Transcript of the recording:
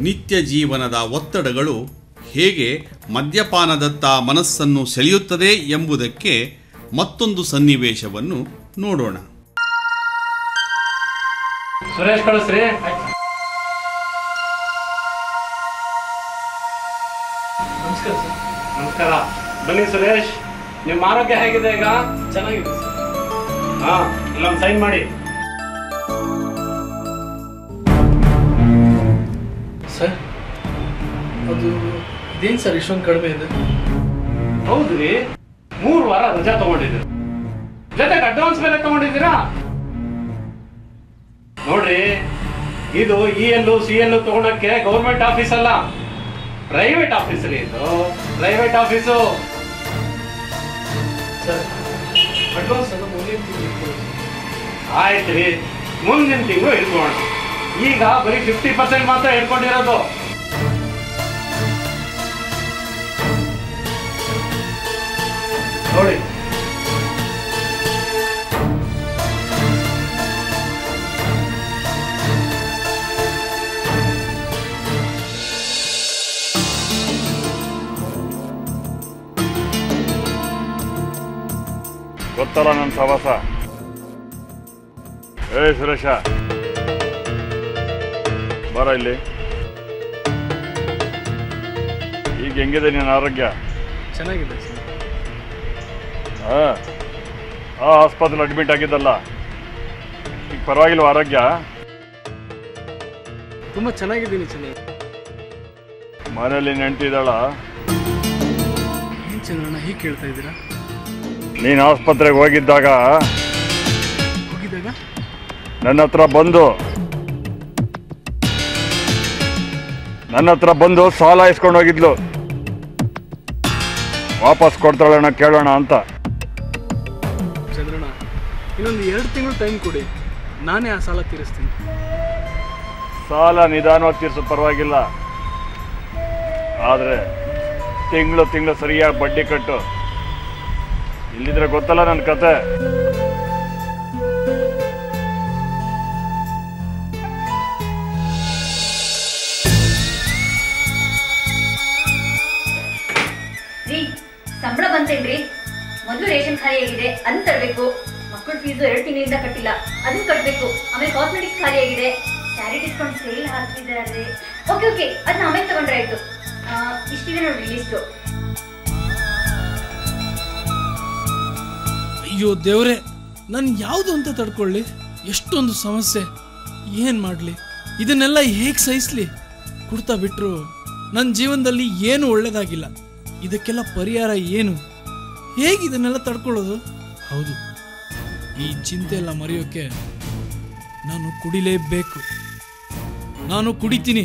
ನಿತ್ಯ ಜೀವನದ ಒತ್ತಡಗಳು ಹೇಗೆ ಮದ್ಯಪಾನದತ್ತ ಮನಸ್ಸನ್ನು ಸೆಳೆಯುತ್ತದೆ ಎಂಬುದಕ್ಕೆ ಮತ್ತೊಂದು ಸನ್ನಿವೇಶವನ್ನು ನೋಡೋಣ. ಸುರೇಶ್ ಕಳಿಸ್ರಿ. ನಮಸ್ಕಾರ. ಬನ್ನಿ ಸುರೇಶ್, ನಿಮ್ಮ ಆರೋಗ್ಯ ಹೇಗಿದೆ ಈಗ? ಚೆನ್ನಾಗಿದೆ ಸರ್. ಹಾ, ಇಲ್ಲೊಂದು ಸೈನ್ ಮಾಡಿ. ಸರ್ ಅದು ಇದೇನು ಸರ್ ಇಷ್ಟೊಂದು ಕಡಿಮೆ ಇದೆ? ಹೌದ್ರಿ, 3 ವಾರ ರಜಾ ತಗೊಂಡಿದ್ದೀರಿ, ಜೊತೆಗೆ ಅಡ್ವಾನ್ಸ್ ಬೇರೆ ತಗೊಂಡಿದ್ದೀರಾ. ನೋಡ್ರಿ, ಇದು EL CL ತಗೊಳಕ್ಕೆ ಗೌರ್ಮೆಂಟ್ ಆಫೀಸ್ ಅಲ್ಲ, ಪ್ರೈವೇಟ್ ಆಫೀಸ್ ರೀ. ಇದು ಪ್ರೈವೇಟ್ ಆಫೀಸು. ಸರ್ ಅಡ್ವಾನ್ಸ್ ಎಲ್ಲ ಮುಂದಿನ ತಿಂಗಳು. ಆಯ್ತು ರೀ, ಮುಂದಿನ ತಿಂಗಳು ಇಟ್ಕೋಣ. ಈಗ ಬರೀ 50% ಮಾತ್ರ ಇಟ್ಕೊಂಡಿರೋದು. ನೋಡಿ, ಗೊತ್ತಲ್ಲ ನನ್ನ ಸವಾಸ. ಸುರೇಶ, ಬರ ಇಲ್ಲಿ. ಈಗ ಹೆಂಗಿದೆ ನಿನ್ನ ಆರೋಗ್ಯ? ಚೆನ್ನಾಗಿದೆ ಸರ್. ಆಸ್ಪತ್ರೆಲಿ ಅಡ್ಮಿಟ್ ಆಗಿದ್ದಲ್ಲ, ಈಗ ಪರವಾಗಿಲ್ವ ಆರೋಗ್ಯ? ತುಂಬ ಚೆನ್ನಾಗಿದ್ದೀನಿ. ಚೆನ್ನಾಗಿ. ಮನೇಲಿ ನೆಂಟಿದ್ದಾಳ? ಏನು ಚಂದ್ರಣ್ಣ ಹೀಗೆ ಕೇಳ್ತಾ ಇದ್ದೀರಾ? ನೀನು ಆಸ್ಪತ್ರೆಗೆ ಹೋಗಿದ್ದಾಗ ನನ್ನ ಹತ್ರ ಬಂದು ಸಾಲ ಇಸ್ಕೊಂಡು ಹೋಗಿದ್ಲು. ವಾಪಸ್ ಕೊಡ್ತಾಳಣ್ಣ, ಕೇಳೋಣ ಅಂತ. ಚಂದ್ರಣ್ಣ, ಇನ್ನೊಂದು 2 ತಿಂಗಳು ಟೈಮ್ ಕೊಡಿ, ನಾನೇ ಆ ಸಾಲ ತೀರಿಸ್ತೀನಿ. ಸಾಲ ನಿಧಾನವಾಗಿ ತೀರಿಸೋ ಪರವಾಗಿಲ್ಲ, ಆದರೆ ತಿಂಗಳು ಸರಿಯಾಗಿ ಬಡ್ಡಿ ಕಟ್ಟು. ಇಲ್ಲಿದ್ರೆ ಗೊತ್ತಲ್ಲ ನನ್ನ ಕತೆ. ಸಂಬಳ ಬಂತೇನ್ರಿ? ಮೊದಲು ರೇಷನ್ ಖಾಲಿ ಆಗಿದೆ, ಅದನ್ನ ತರಬೇಕು. ಮಕ್ಕಳ ಫೀಸು 2 ತಿಂಗಳಿಂದ ಕಟ್ಟಿಲ್ಲ, ಅದನ್ನ ಕಟ್ಟಬೇಕು. ಆಮೇಲೆ ಕಾಸ್ಮೆಟಿಕ್ಸ್ ಖಾಲಿ ಆಗಿದೆ, ಸ್ಯಾರಿ ಡಿಸ್ಕೌಂಟ್ ಸೇಲ್ ಹಾಕ್ತಿದ್ದಾರೆ. ಓಕೆ, ಅದನ್ನ ಆಮೇಲೆ ತಗೊಂಡ್ರೆ ಆಯ್ತು. ಇಷ್ಟಿದೆ ನೋಡಿ ಲಿಸ್ಟು. ಅಯ್ಯೋ ದೇವ್ರೆ, ನಾನು ಯಾವುದು ಅಂತ ತಡ್ಕೊಳ್ಳಿ? ಎಷ್ಟೊಂದು ಸಮಸ್ಯೆ, ಏನು ಮಾಡಲಿ? ಇದನ್ನೆಲ್ಲ ಹೇಗೆ ಸಹಿಸ್ಲಿ? ಕುಡ್ತಾ ಬಿಟ್ರು ನನ್ನ ಜೀವನದಲ್ಲಿ ಏನು ಒಳ್ಳೇದಾಗಿಲ್ಲ. ಇದಕ್ಕೆಲ್ಲ ಪರಿಹಾರ ಏನು? ಹೇಗೆ ಇದನ್ನೆಲ್ಲ ತಡ್ಕೊಳ್ಳೋದು? ಹೌದು, ಈ ಚಿಂತೆ ಎಲ್ಲ ಮರೆಯೋಕ್ಕೆ ನಾನು ಕುಡಿಲೇಬೇಕು. ನಾನು ಕುಡಿತೀನಿ.